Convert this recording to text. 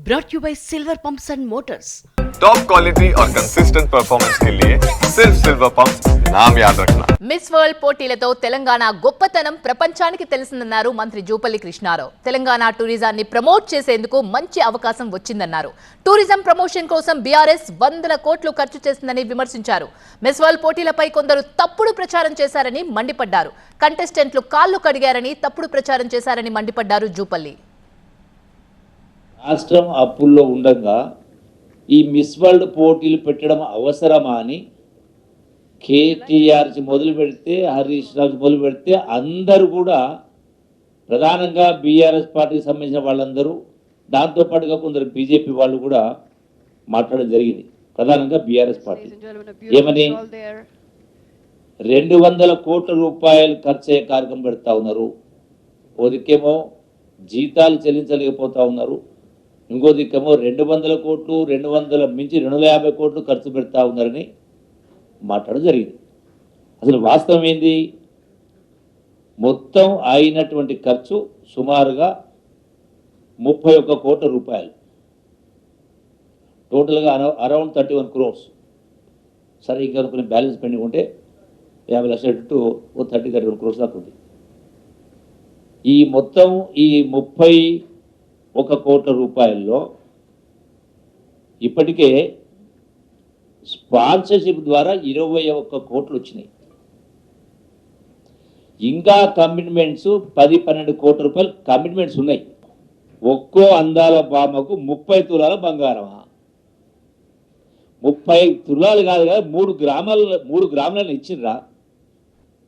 brought you by Silver Pumps and Motors. Top quality और consistent performance के लिए सिर्फ सिल्वर पंप्स नाम याद रखना. మిస్ వరల్డ్ పోటీలతో తెలంగాణ గొప్పతనం ప్రపంచానికి తెలిసిందన్నారు మంత్రి జూపల్లి కృష్ణారావు. తెలంగాణ టూరిజాన్ని ప్రమోట్ చేసేందుకు మంచి అవకాశం వచ్చిందన్నారు. టూరిజం ప్రమోషన్ కోసం బీఆర్ఎస్ వందల కోట్లు ఖర్చు చేసిందని విమర్శించారు. మిస్ వరల్డ్ పోటీలపై కొందరు తప్పుడు ప్రచారం చేశారని మండిపడ్డారు. కంటెస్టెంట్లు కాళ్లు కడిగారని తప్పుడు ప్రచారం చేశారని మండిపడ్డారు జూపల్లి. రాష్ట్రం అప్పుల్లో ఉండగా ఈ మిస్ వరల్డ్ పోటీలు పెట్టడం అవసరమా అని కేటీఆర్ మొదలు పెడితే హరీష్ రావు మొదలు పెడితే అందరూ కూడా ప్రధానంగా బీఆర్ఎస్ పార్టీకి సంబంధించిన వాళ్ళందరూ దాంతోపాటుగా కొందరు బీజేపీ వాళ్ళు కూడా మాట్లాడడం జరిగింది. ప్రధానంగా బీఆర్ఎస్ పార్టీ ఏమని 200 కోట్ల రూపాయలు ఖర్చు అయ్యే కార్యక్రమం పెడతా ఉన్నారు. ఓదికేమో జీతాలు చెల్లించలేకపోతా ఉన్నారు, ఇంకో దిక్కేమో 200 కోట్లు 200 మించి 250 కోట్లు ఖర్చు పెడతా ఉన్నారని మాట్లాడడం జరిగింది. అసలు వాస్తవం ఏంది? మొత్తం అయినటువంటి ఖర్చు సుమారుగా 31 కోట్ల రూపాయలు, టోటల్గా అరౌండ్ 31 crores. సరే ఇంకా కొన్ని బ్యాలెన్స్ పెండింగ్ ఉంటే 50 లక్షల టు 31 crores దాకా ఉంది. ఈ మొత్తం ఈ 31 కోట్ల రూపాయల్లో ఇప్పటికే స్పాన్సర్షిప్ ద్వారా 21 కోట్లు వచ్చినాయి. ఇంకా కమిట్మెంట్స్ 10-12 కోట్ల రూపాయలు కమిట్మెంట్స్ ఉన్నాయి. ఒక్కో అందాల బామకు 30 తులాల బంగారమా? 30 తులాలు కాదు కదా, 3 గ్రాములను ఇచ్చిండ్రా.